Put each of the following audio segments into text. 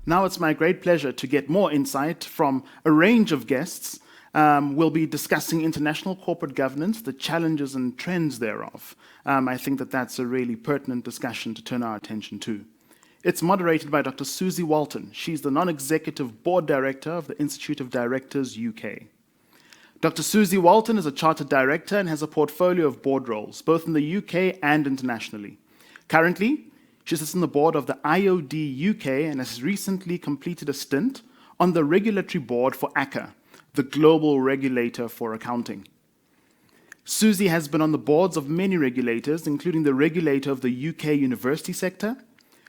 Now it's my great pleasure to get more insight from a range of guests. We'll be discussing international corporate governance, the challenges and trends thereof. I think that that's a really pertinent discussion to turn our attention to. It's moderated by Dr. Susie Walton. She's the non-executive board director of the Institute of Directors UK. Dr. Susie Walton is a chartered director and has a portfolio of board roles, both in the UK and internationally. Currently, she sits on the board of the IOD UK and has recently completed a stint on the regulatory board for ACCA, the global regulator for accounting. Susie has been on the boards of many regulators, including the regulator of the UK university sector.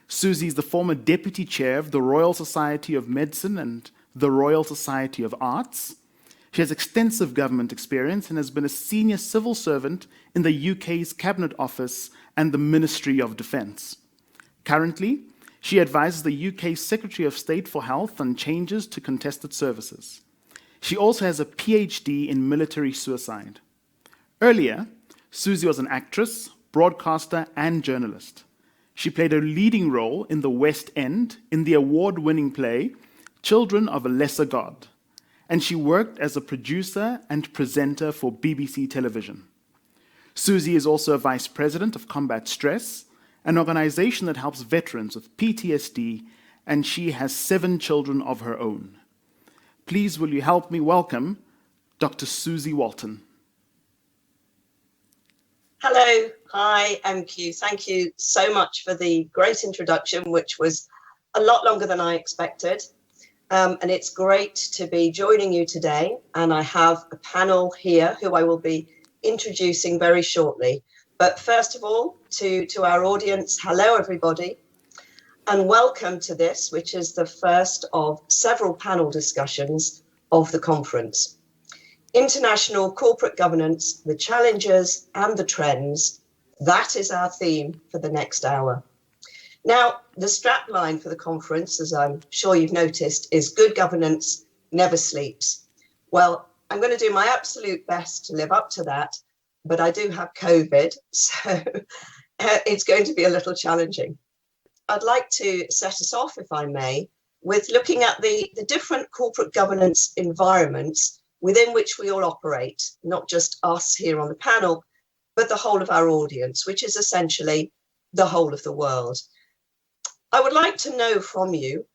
Susie is the former deputy chair of the Royal Society of Medicine and the Royal Society of Arts. She has extensive government experience and has been a senior civil servant in the UK's Cabinet Office and the Ministry of Defence. Currently, she advises the UK's Secretary of State for Health on changes to contested services. She also has a PhD in military suicide. Earlier, Susie was an actress, broadcaster, and journalist. She played a leading role in the West End in the award-winning play Children of a Lesser God, and she worked as a producer and presenter for BBC Television. Susie is also a vice president of Combat Stress, an organization that helps veterans with PTSD, and she has 7 children of her own. Please will you help me welcome Dr. Susie Walton. Hello, hi MQ. Thank you so much for the great introduction, which was a lot longer than I expected. And it's great to be joining you today. And I have a panel here who I will be introducing very shortly. But first of all, to our audience, hello everybody, and welcome to this, which is the first of several panel discussions of the conference. International corporate governance, the challenges and the trends, that is our theme for the next hour. Now, the strapline for the conference, as I'm sure you've noticed, is good governance never sleeps. Well, I'm going to do my absolute best to live up to that, but I do have COVID, so it's going to be a little challenging. I'd like to set us off, if I may, with looking at the different corporate governance environments within which we all operate, not just us here on the panel, but the whole of our audience, which is essentially the whole of the world. I would like to know from you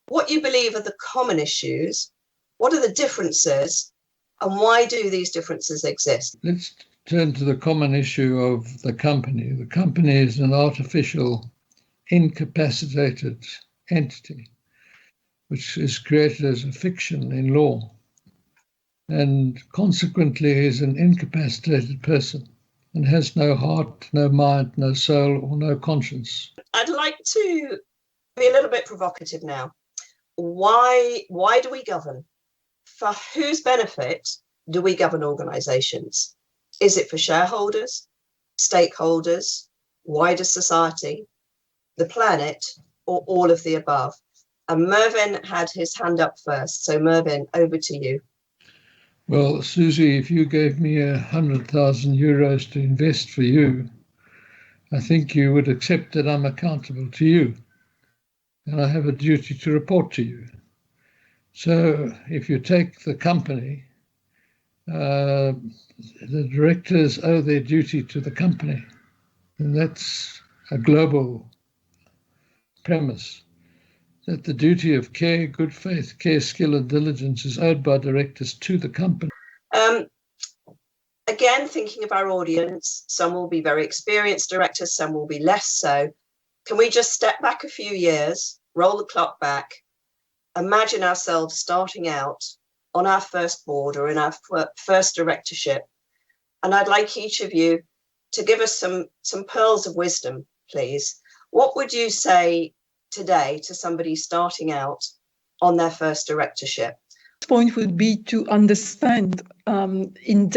what you believe are the common issues, what are the differences, and why do these differences exist? Let's turn to the common issue of the company. The company is an artificial, incapacitated entity, which is created as a fiction in law, and consequently is an incapacitated person and has no heart, no mind, no soul, or no conscience. I'd like to be a little bit provocative now. Why do we govern? For whose benefit do we govern organisations? Is it for shareholders, stakeholders, wider society, the planet, or all of the above? And Mervyn had his hand up first. So Mervyn, over to you. Well, Susie, if you gave me 100,000 euros to invest for you, I think you would accept that I'm accountable to you and I have a duty to report to you. So if you take the company, the directors owe their duty to the company, and that's a global premise, that the duty of care, good faith, care, skill and diligence is owed by directors to the company. Again, thinking of our audience, some will be very experienced directors, some will be less so. Can we just step back a few years, roll the clock back, imagine ourselves starting out on our first board or in our first directorship? And I'd like each of you to give us some pearls of wisdom, please. What would you say today to somebody starting out on their first directorship? Point would be to understand in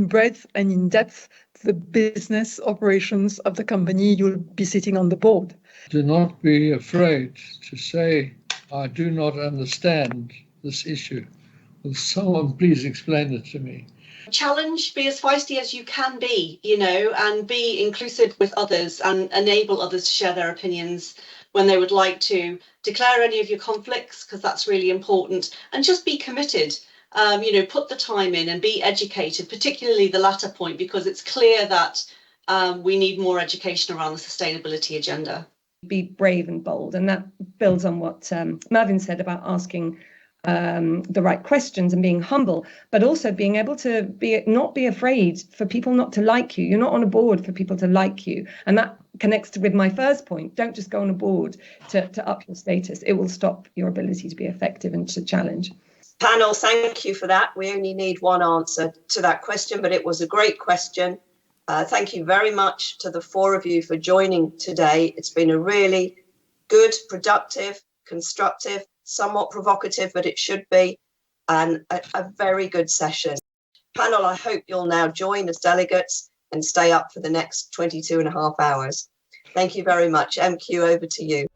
breadth and in depth, the business operations of the company you'll be sitting on the board. Do not be afraid to say, I do not understand this issue. Will someone please explain it to me? Challenge, be as feisty as you can be, and be inclusive with others and enable others to share their opinions. when they would like to declare any of your conflicts, because that's really important, and just be committed. Put the time in and be educated, particularly the latter point, because it's clear that we need more education around the sustainability agenda. Be brave and bold, and that builds on what Mervyn said about asking the right questions and being humble, but also being able to not be afraid for people not to like you. You're not on a board for people to like you, and that connects with my first point. Don't just go on a board to up your status. It will stop your ability to be effective and to challenge. Panel, thank you for that. We only need one answer to that question, but it was a great question. Thank you very much to the four of you for joining today. It's been a really good, productive, constructive, somewhat provocative, but it should be, and a very good session. Panel, I hope you'll now join as delegates and stay up for the next 22 and a half hours. Thank you very much. MQ, over to you.